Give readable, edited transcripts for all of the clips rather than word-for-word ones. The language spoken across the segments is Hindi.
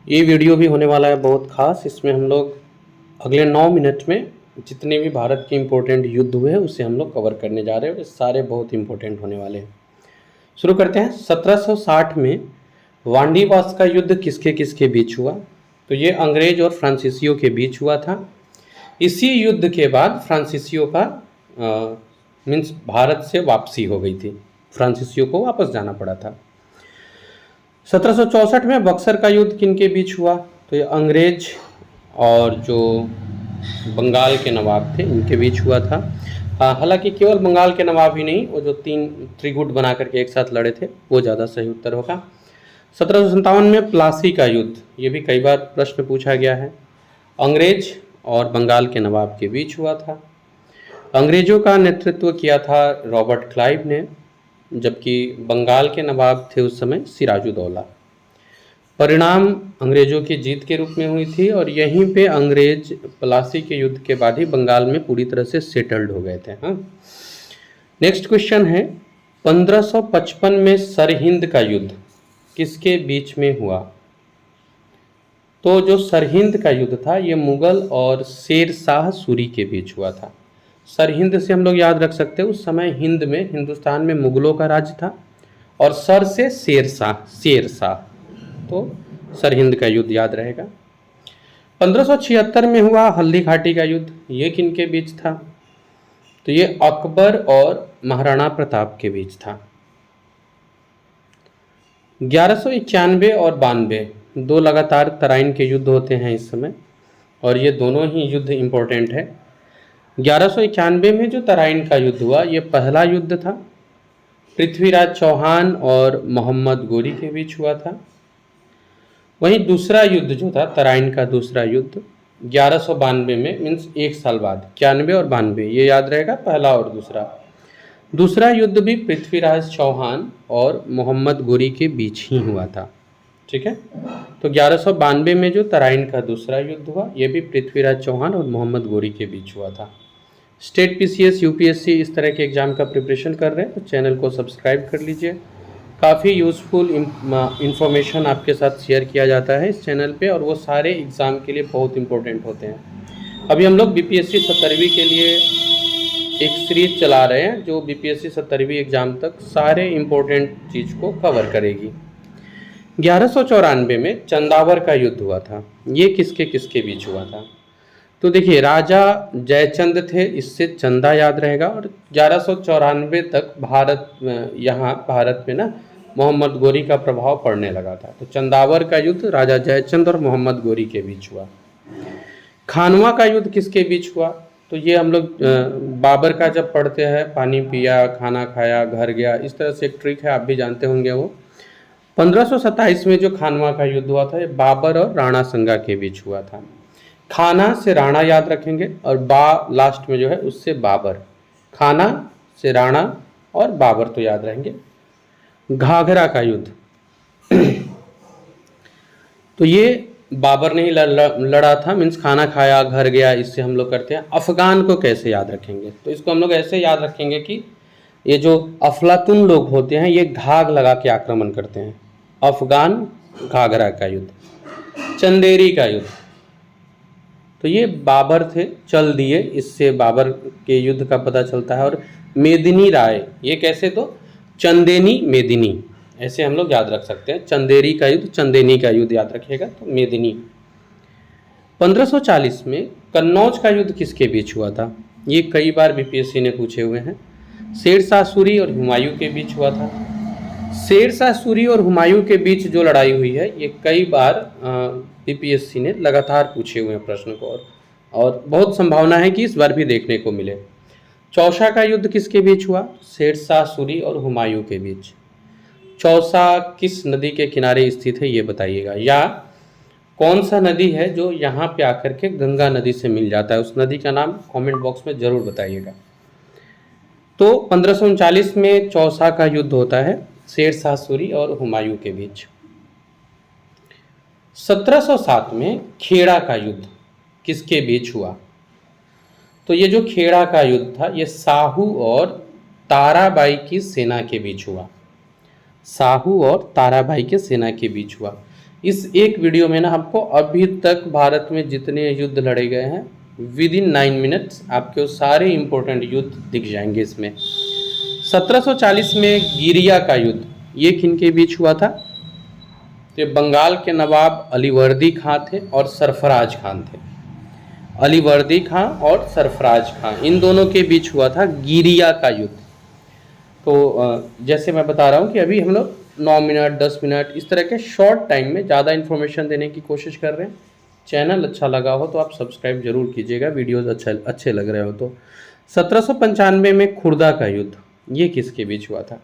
ये वीडियो भी होने वाला है बहुत खास। इसमें हम लोग अगले 9 मिनट में जितने भी भारत के इम्पोर्टेंट युद्ध हुए हैं उसे हम लोग कवर करने जा रहे हैं और सारे बहुत इम्पोर्टेंट होने वाले हैं। शुरू करते हैं। 1760 में वांडीवास का युद्ध किसके किसके बीच हुआ? तो ये अंग्रेज और फ्रांसीसियों के बीच हुआ था। इसी युद्ध के बाद फ्रांसीसियों का मीन्स भारत से वापसी हो गई थी, फ्रांसीसियों को वापस जाना पड़ा था। 1764 में बक्सर का युद्ध किनके बीच हुआ? तो ये अंग्रेज और जो बंगाल के नवाब थे इनके बीच हुआ था। हालांकि केवल बंगाल के नवाब ही नहीं, वो जो 3 त्रिगुट बना करके एक साथ लड़े थे वो ज़्यादा सही उत्तर होगा। 1757 में प्लासी का युद्ध, ये भी कई बार प्रश्न पूछा गया है, अंग्रेज और बंगाल के नवाब के बीच हुआ था। अंग्रेजों का नेतृत्व किया था रॉबर्ट क्लाइव ने, जबकि बंगाल के नवाब थे उस समय सिराजुद्दौला। परिणाम अंग्रेजों की जीत के रूप में हुई थी और यहीं पे अंग्रेज प्लासी के युद्ध के बाद ही बंगाल में पूरी तरह से सेटल्ड हो गए थे। हाँ, नेक्स्ट क्वेश्चन है 1555 में सरहिंद का युद्ध किसके बीच में हुआ? तो जो सरहिंद का युद्ध था ये मुगल और शेर शाह सूरी के बीच हुआ था। सरहिंद से हम लोग याद रख सकते हैं उस समय हिंद में, हिंदुस्तान में मुगलों का राज था और सर से शेर शाह, तो सरहिंद का युद्ध याद रहेगा। 1576 में हुआ हल्दी घाटी का युद्ध, ये किनके बीच था? तो ये अकबर और महाराणा प्रताप के बीच था। 1191 और 92 दो लगातार तराइन के युद्ध होते हैं इस समय और ये दोनों ही युद्ध इम्पोर्टेंट है। 1191 में जो तराइन का युद्ध हुआ ये पहला युद्ध था, पृथ्वीराज चौहान और मोहम्मद गोरी के बीच हुआ था। वहीं दूसरा युद्ध जो था तराइन का दूसरा युद्ध 1192 में, मीन्स एक साल बाद, 91 और 92, ये याद रहेगा, पहला और दूसरा युद्ध भी पृथ्वीराज चौहान और मोहम्मद गोरी के बीच ही हुआ था। ठीक है, तो 1192 में जो तराइन का दूसरा युद्ध हुआ ये भी पृथ्वीराज चौहान और मोहम्मद गोरी के बीच हुआ था। स्टेट पीसीएस यूपीएससी इस तरह के एग्जाम का प्रिपरेशन कर रहे हैं तो चैनल को सब्सक्राइब कर लीजिए। काफ़ी यूज़फुल इंफॉर्मेशन आपके साथ शेयर किया जाता है इस चैनल पे और वो सारे एग्ज़ाम के लिए बहुत इंपॉर्टेंट होते हैं। अभी हम लोग बीपीएससी 70वीं के लिए एक सीरीज चला रहे हैं जो बीपीएससी 70वीं एग्ज़ाम तक सारे इम्पोर्टेंट चीज़ को कवर करेगी। 1194 में चंदावर का युद्ध हुआ था, ये किसके किसके बीच हुआ था? तो देखिए राजा जयचंद थे, इससे चंदा याद रहेगा। और 1194 तक भारत में ना मोहम्मद गोरी का प्रभाव पड़ने लगा था, तो चंदावर का युद्ध राजा जयचंद और मोहम्मद गोरी के बीच हुआ। खानवा का युद्ध किसके बीच हुआ? तो ये हम लोग बाबर का जब पढ़ते हैं, पानी पिया, खाना खाया, घर गया, इस तरह से एक ट्रिक है, आप भी जानते होंगे वो। 1527 में जो खानवा का युद्ध हुआ था ये बाबर और राणा संगा के बीच हुआ था। खाना से राणा याद रखेंगे और बा लास्ट में जो है उससे बाबर, खाना से राणा और बाबर तो याद रहेंगे। घाघरा का युद्ध तो ये बाबर ने ही लड़ा था, मीन्स खाना खाया, घर गया, इससे हम लोग करते हैं। अफगान को कैसे याद रखेंगे? तो इसको हम लोग ऐसे याद रखेंगे कि ये जो अफलातून लोग होते हैं ये घाघ लगा के आक्रमण करते हैं। अफगान, घाघरा का युद्ध। चंदेरी का युद्ध तो ये बाबर थे, चल दिए, इससे बाबर के युद्ध का पता चलता है। और मेदिनी राय, ये कैसे? तो चंदेनी मेदिनी, ऐसे हम लोग याद रख सकते हैं। चंदेरी का युद्ध, चंदेनी का युद्ध याद रखिएगा तो मेदिनी। 1540 में कन्नौज का युद्ध किसके बीच हुआ था? ये कई बार बीपीएससी ने पूछे हुए हैं। शेर शाह सूरी और हुमायूं के बीच हुआ था। शेर शाह सूरी और हुमायूं के बीच जो लड़ाई हुई है ये कई बार बीपीएससी ने लगातार पूछे हुए हैं प्रश्न को और बहुत संभावना है कि इस बार भी देखने को मिले। चौसा का युद्ध किसके बीच हुआ? शेर शाह सूरी और हुमायूं के बीच। चौसा किस नदी के किनारे स्थित है ये बताइएगा, या कौन सा नदी है जो यहाँ पे आकर के गंगा नदी से मिल जाता है, उस नदी का नाम कमेंट बॉक्स में ज़रूर बताइएगा। तो 1539 में चौसा का युद्ध होता है शेर शाह सूरी और हुमायूं के बीच। 1707 में खेड़ा का युद्ध किसके बीच हुआ? तो ये जो खेड़ा का युद्ध था ये साहू और ताराबाई की सेना के बीच हुआ। साहू और ताराबाई के सेना के बीच हुआ। इस एक वीडियो में ना आपको अभी तक भारत में जितने युद्ध लड़े गए हैं विद इन 9 मिनट्स आपके वो सारे इंपॉर्टेंट युद्ध दिख जाएंगे इसमें। 1740 में गिरिया का युद्ध, ये किनके बीच हुआ था? तो बंगाल के नवाब अलीवर्दी खां थे और सरफराज खान थे। अलीवर्दी खां और सरफराज खां, इन दोनों के बीच हुआ था गिरिया का युद्ध। तो जैसे मैं बता रहा हूँ कि अभी हम लोग 9 मिनट 10 मिनट इस तरह के शॉर्ट टाइम में ज़्यादा इन्फॉर्मेशन देने की कोशिश कर रहे हैं। चैनल अच्छा लगा हो तो आप सब्सक्राइब जरूर कीजिएगा, वीडियोस अच्छे लग रहे हो तो। 1795 में खुर्दा का युद्ध, ये किसके बीच हुआ था?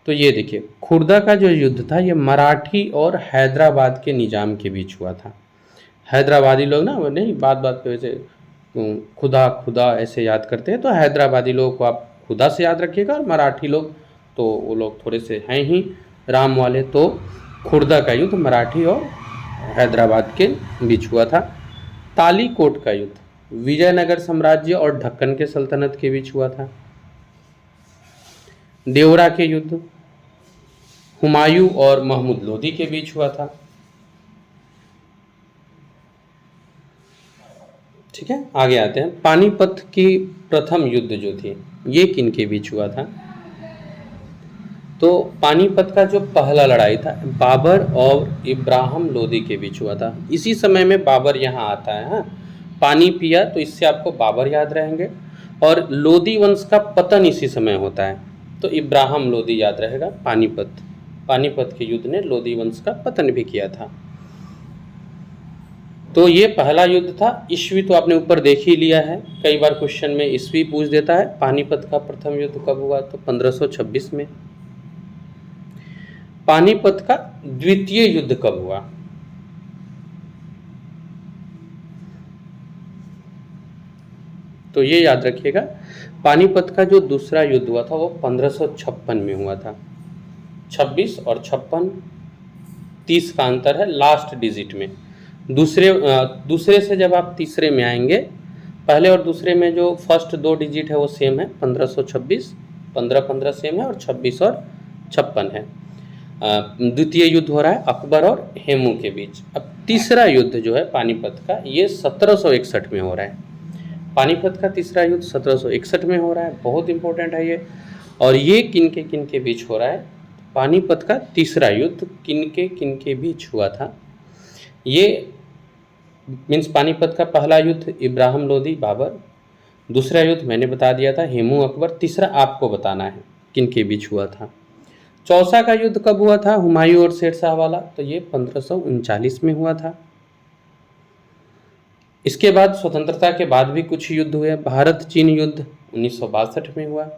तो ये देखिए, खुर्दा का जो युद्ध था ये मराठी और हैदराबाद के निज़ाम के बीच हुआ था। हैदराबादी लोग ना वो नहीं बात बात पे वैसे खुदा खुदा ऐसे याद करते हैं, तो हैदराबादी लोगों को आप खुदा से याद रखिएगा, और मराठी लोग तो वो लोग थोड़े से हैं ही राम वाले। तो खुर्दा का युद्ध मराठी और हैदराबाद के बीच हुआ था। तालीकोट का युद्ध विजयनगर साम्राज्य और ढक्कन के सल्तनत के बीच हुआ था। देवरा के युद्ध हुमायूं और महमूद लोदी के बीच हुआ था। ठीक है, आगे आते हैं। पानीपत की प्रथम युद्ध जो थी ये किन के बीच हुआ था? तो पानीपत का जो पहला लड़ाई था बाबर और इब्राहिम लोदी के बीच हुआ था। इसी समय में बाबर यहाँ आता है। हाँ, पानी पिया तो इससे आपको बाबर याद रहेंगे, और लोदी वंश का पतन इसी समय होता है तो इब्राहिम लोदी याद रहेगा। पानीपत के युद्ध ने लोदी वंश का पतन भी किया था। तो ये पहला युद्ध था। ईस्वी तो आपने ऊपर देख ही लिया है, कई बार क्वेश्चन में ईस्वी पूछ देता है। पानीपत का प्रथम युद्ध कब हुआ? तो 1526 में। पानीपत का द्वितीय युद्ध कब हुआ? तो ये याद रखिएगा, पानीपत का जो दूसरा युद्ध हुआ था वो 1556 में हुआ था। 26 और 56 30 का अंतर है लास्ट डिजिट में। दूसरे से जब आप तीसरे में आएंगे, पहले और दूसरे में जो फर्स्ट 2 डिजिट है वो सेम है। 1526 15 सेम है, और 26 और 56 है। द्वितीय युद्ध हो रहा है अकबर और हेमू के बीच। अब तीसरा युद्ध जो है पानीपत का ये 1761 में हो रहा है। पानीपत का तीसरा युद्ध 1761 में हो रहा है, बहुत इंपॉर्टेंट है ये। और ये किन के बीच हो रहा है? पानीपत का तीसरा युद्ध किन के बीच हुआ था? ये मीन्स पानीपत का पहला युद्ध इब्राहिम लोदी बाबर, दूसरा युद्ध मैंने बता दिया था हेमू अकबर, तीसरा आपको बताना है किन के बीच हुआ था। चौसा का युद्ध कब हुआ था? हुमायूं और शेरशाह वाला, तो ये 1539 में हुआ था। इसके बाद स्वतंत्रता के बाद भी कुछ युद्ध हुए। भारत चीन युद्ध 1962 में हुआ।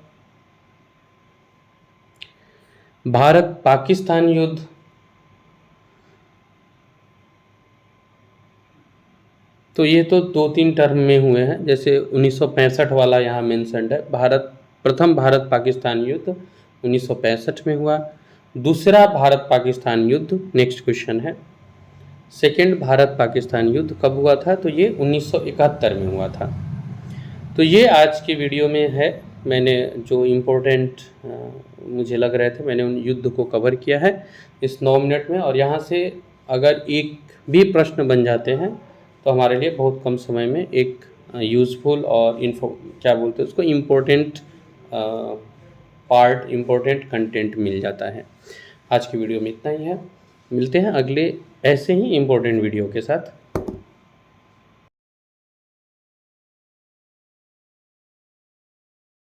भारत पाकिस्तान युद्ध तो ये तो 2-3 टर्म में हुए हैं, जैसे 1965 वाला यहाँ मेंशन्ड है। प्रथम भारत पाकिस्तान युद्ध 1965 में हुआ। दूसरा भारत पाकिस्तान युद्ध, नेक्स्ट क्वेश्चन है, सेकेंड भारत पाकिस्तान युद्ध कब हुआ था? तो ये 1971 में हुआ था। तो ये आज की वीडियो में है। मैंने जो इम्पोर्टेंट मुझे लग रहे थे मैंने उन युद्ध को कवर किया है इस 9 मिनट में। और यहाँ से अगर एक भी प्रश्न बन जाते हैं तो हमारे लिए बहुत कम समय में एक यूज़फुल और क्या बोलते हैं उसको इम्पोर्टेंट पार्ट, इम्पोर्टेंट कंटेंट मिल जाता है। आज की वीडियो में इतना ही है, मिलते हैं अगले ऐसे ही इम्पोर्टेंट वीडियो के साथ।